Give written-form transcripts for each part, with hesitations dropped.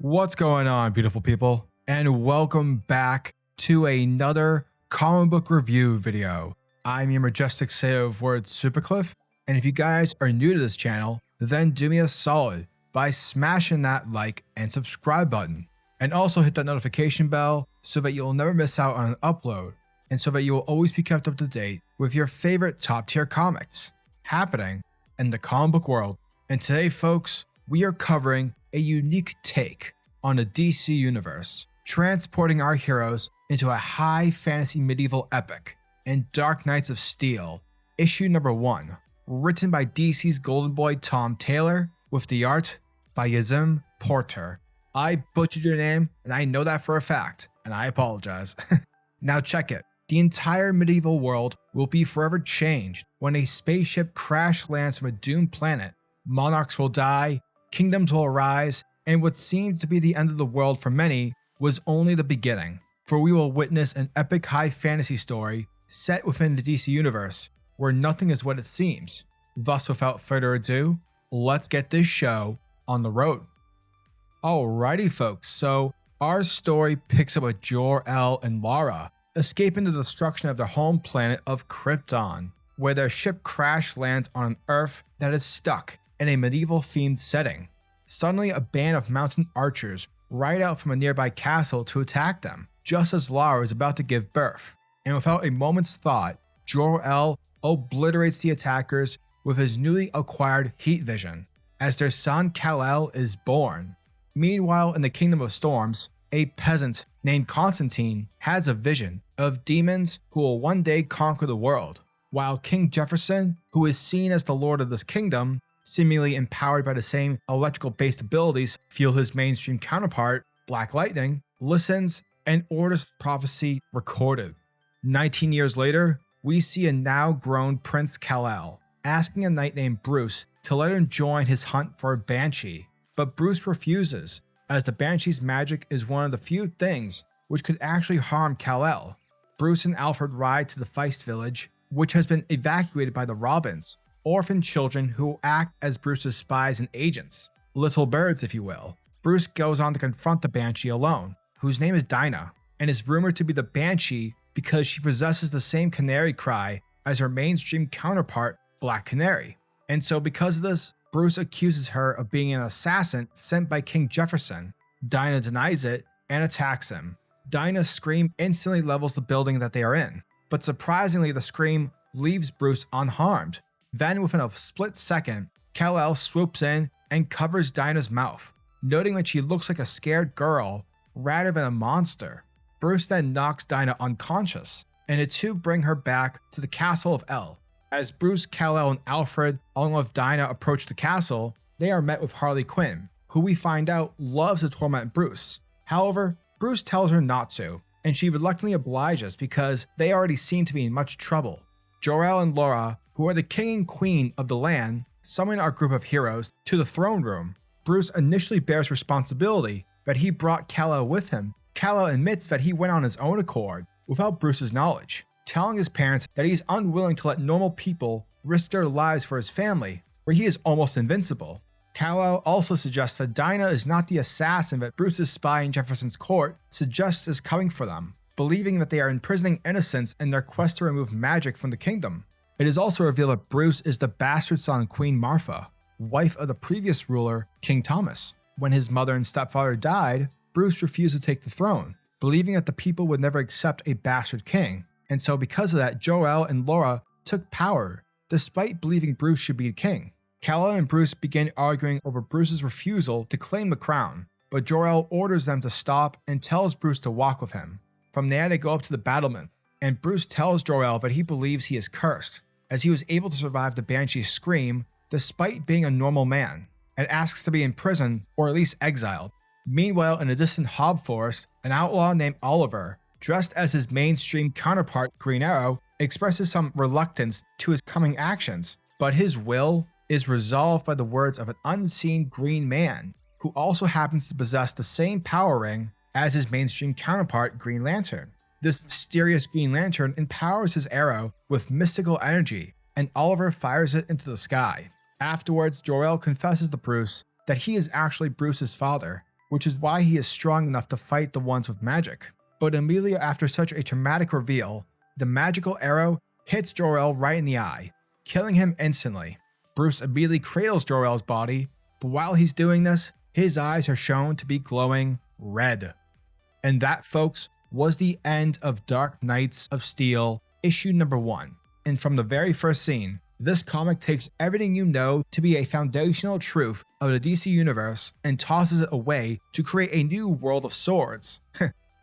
What's going on, beautiful people? And welcome back to another comic book review video. I'm your majestic sailor of words, SuperCliff, and if you guys are new to this channel, then do me a solid by smashing that like and subscribe button, and also hit that notification bell so that you'll never miss out on an upload, and so that you will always be kept up to date with your favorite top tier comics happening in the comic book world. And today, folks, we are covering a unique take on the DC universe, transporting our heroes into a high fantasy medieval epic in Dark Knights of Steel, issue number 1, written by DC's golden boy Tom Taylor, with the art by Yasmine Putri. I butchered your name, and I know that for a fact, and I apologize. Now check it. The entire medieval world will be forever changed when a spaceship crash lands from a doomed planet. Monarchs will die, kingdoms will arise, and what seemed to be the end of the world for many was only the beginning. For we will witness an epic high fantasy story set within the DC universe, where nothing is what it seems. Thus, without further ado, let's get this show on the road. Alrighty folks, so our story picks up with Jor-El and Lara escaping the destruction of their home planet of Krypton, where their ship crash lands on an Earth that is stuck in a medieval themed setting. Suddenly, a band of mountain archers ride out from a nearby castle to attack them, just as Lara is about to give birth. And without a moment's thought, Jor-El obliterates the attackers with his newly acquired heat vision, as their son Kal-El is born. Meanwhile, in the Kingdom of Storms, a peasant named Constantine has a vision of demons who will one day conquer the world, while King Jefferson, who is seen as the lord of this kingdom, seemingly empowered by the same electrical-based abilities fuel his mainstream counterpart, Black Lightning, listens and orders the prophecy recorded. 19 years later, we see a now grown Prince Kal-El asking a knight named Bruce to let him join his hunt for a banshee, but Bruce refuses, as the banshee's magic is one of the few things which could actually harm Kal-El. Bruce and Alfred ride to the Feist village, which has been evacuated by the Robins, orphan children who act as Bruce's spies and agents, little birds if you will. Bruce goes on to confront the banshee alone, whose name is Dinah, and is rumored to be the banshee because she possesses the same canary cry as her mainstream counterpart, Black Canary. And so because of this, Bruce accuses her of being an assassin sent by King Jefferson. Dinah denies it and attacks him. Dinah's scream instantly levels the building that they are in, but surprisingly the scream leaves Bruce unharmed. Then within a split second, Kal-El swoops in and covers Dinah's mouth, noting that she looks like a scared girl rather than a monster. Bruce then knocks Dinah unconscious, and the two bring her back to the castle of El. As Bruce, Kal-El, and Alfred, along with Dinah, approach the castle, they are met with Harley Quinn, who we find out loves to torment Bruce. However, Bruce tells her not to, and she reluctantly obliges because they already seem to be in much trouble. Jor-El and Lara, who are the king and queen of the land, summon our group of heroes to the throne room. Bruce initially bears responsibility that he brought Kal-El with him. Kal-El admits that he went on his own accord, without Bruce's knowledge, telling his parents that he is unwilling to let normal people risk their lives for his family, where he is almost invincible. Kal-El also suggests that Dinah is not the assassin that Bruce's spy in Jefferson's court suggests is coming for them, believing that they are imprisoning innocents in their quest to remove magic from the kingdom. It is also revealed that Bruce is the bastard son of Queen Martha, wife of the previous ruler, King Thomas. When his mother and stepfather died, Bruce refused to take the throne, believing that the people would never accept a bastard king. And so because of that, Jor-El and Lara took power, despite believing Bruce should be king. Kal-El and Bruce begin arguing over Bruce's refusal to claim the crown, but Jor-El orders them to stop and tells Bruce to walk with him. From there they go up to the battlements, and Bruce tells Jor-El that he believes he is cursed, as he was able to survive the banshee's scream despite being a normal man, and asks to be imprisoned or at least exiled. Meanwhile, in a distant Hob forest, an outlaw named Oliver, dressed as his mainstream counterpart Green Arrow, expresses some reluctance to his coming actions, but his will is resolved by the words of an unseen green man, who also happens to possess the same power ring as his mainstream counterpart Green Lantern. This mysterious Green Lantern empowers his arrow with mystical energy, and Oliver fires it into the sky. Afterwards, Jor-El confesses to Bruce that he is actually Bruce's father, which is why he is strong enough to fight the ones with magic. But immediately after such a traumatic reveal, the magical arrow hits Jor-El right in the eye, killing him instantly. Bruce immediately cradles Jor-El's body, but while he's doing this, his eyes are shown to be glowing red. And that, folks, was the end of Dark Knights of Steel issue number 1. And from the very first scene, this comic takes everything you know to be a foundational truth of the DC universe and tosses it away to create a new world of swords.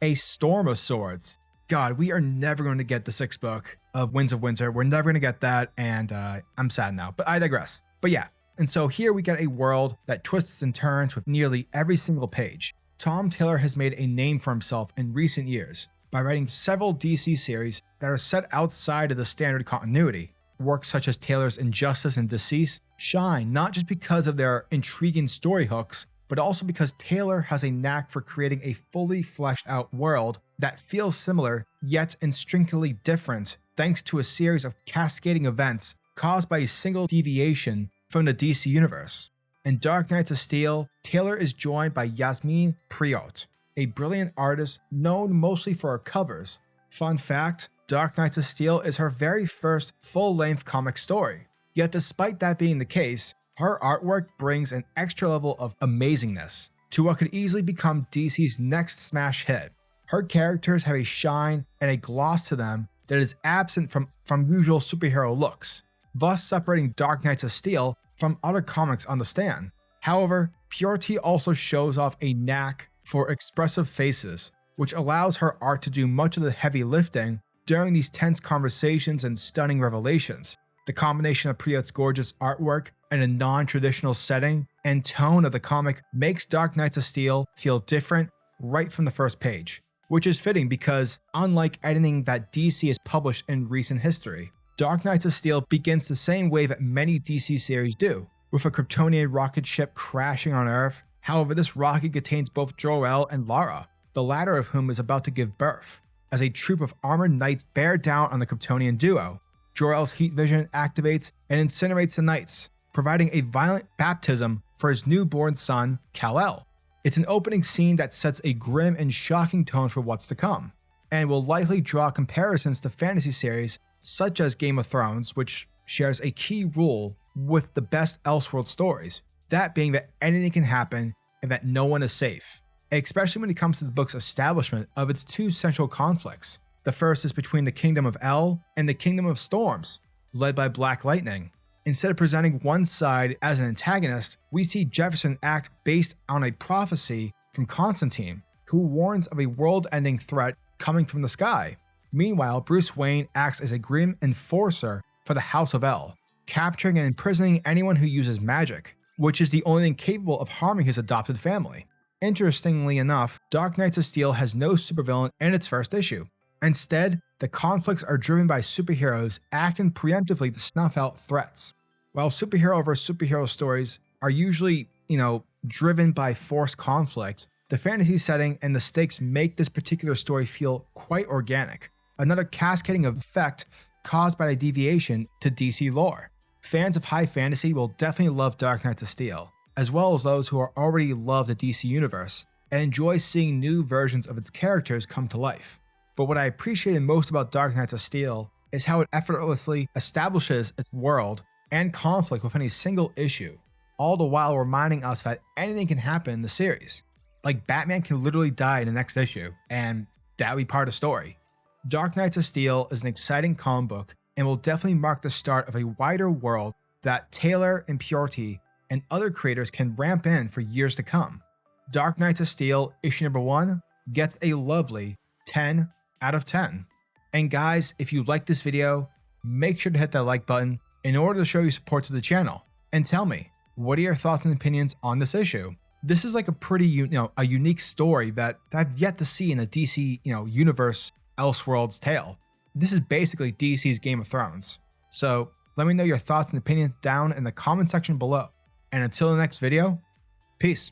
A storm of swords. God, we are never going to get the 6th book of Winds of Winter. We're never going to get that, and I'm sad now, but I digress. But yeah, and so here we get a world that twists and turns with nearly every single page. Tom Taylor has made a name for himself in recent years by writing several DC series that are set outside of the standard continuity. Works such as Taylor's Injustice and DCeased shine not just because of their intriguing story hooks, but also because Taylor has a knack for creating a fully fleshed out world that feels similar yet instinctively different thanks to a series of cascading events caused by a single deviation from the DC universe. In Dark Knights of Steel, Taylor is joined by Yasmine Putri, a brilliant artist known mostly for her covers. Fun fact, Dark Knights of Steel is her very first full-length comic story. Yet despite that being the case, her artwork brings an extra level of amazingness to what could easily become DC's next smash hit. Her characters have a shine and a gloss to them that is absent from usual superhero looks, thus separating Dark Knights of Steel from other comics on the stand. However, Putri also shows off a knack for expressive faces, which allows her art to do much of the heavy lifting during these tense conversations and stunning revelations. The combination of Putri's gorgeous artwork and a non-traditional setting and tone of the comic makes Dark Knights of Steel feel different right from the first page, which is fitting because, unlike anything that DC has published in recent history, Dark Knights of Steel begins the same way that many DC series do, with a Kryptonian rocket ship crashing on Earth. However, this rocket contains both Jor-El and Lara, the latter of whom is about to give birth, as a troop of armored knights bear down on the Kryptonian duo. Jor-El's heat vision activates and incinerates the knights, providing a violent baptism for his newborn son, Kal-El. It's an opening scene that sets a grim and shocking tone for what's to come, and will likely draw comparisons to fantasy series such as Game of Thrones, which shares a key rule with the best Elseworld stories, that being that anything can happen and that no one is safe, especially when it comes to the book's establishment of its two central conflicts. The first is between the Kingdom of El and the Kingdom of Storms, led by Black Lightning. Instead of presenting one side as an antagonist, we see Jefferson act based on a prophecy from Constantine, who warns of a world-ending threat coming from the sky. Meanwhile, Bruce Wayne acts as a grim enforcer for the House of El, capturing and imprisoning anyone who uses magic, which is the only thing capable of harming his adopted family. Interestingly enough, Dark Knights of Steel has no supervillain in its first issue. Instead, the conflicts are driven by superheroes acting preemptively to snuff out threats. While superhero versus superhero stories are usually, driven by forced conflict, the fantasy setting and the stakes make this particular story feel quite organic, another cascading effect caused by the deviation to DC lore. Fans of high fantasy will definitely love Dark Knights of Steel, as well as those who already love the DC universe and enjoy seeing new versions of its characters come to life. But what I appreciated most about Dark Knights of Steel is how it effortlessly establishes its world and conflict within a single issue, all the while reminding us that anything can happen in the series. Like Batman can literally die in the next issue, and that would be part of the story. Dark Knights of Steel is an exciting comic book and will definitely mark the start of a wider world that Taylor and Putri and other creators can ramp in for years to come. Dark Knights of Steel issue number 1 gets a lovely 10 out of 10. And guys, if you like this video, make sure to hit that like button in order to show your support to the channel. And tell me, what are your thoughts and opinions on this issue? This is like a pretty, unique story that I've yet to see in a DC, universe Elseworlds tale. This is basically DC's Game of Thrones. So let me know your thoughts and opinions down in the comment section below. And until the next video, peace.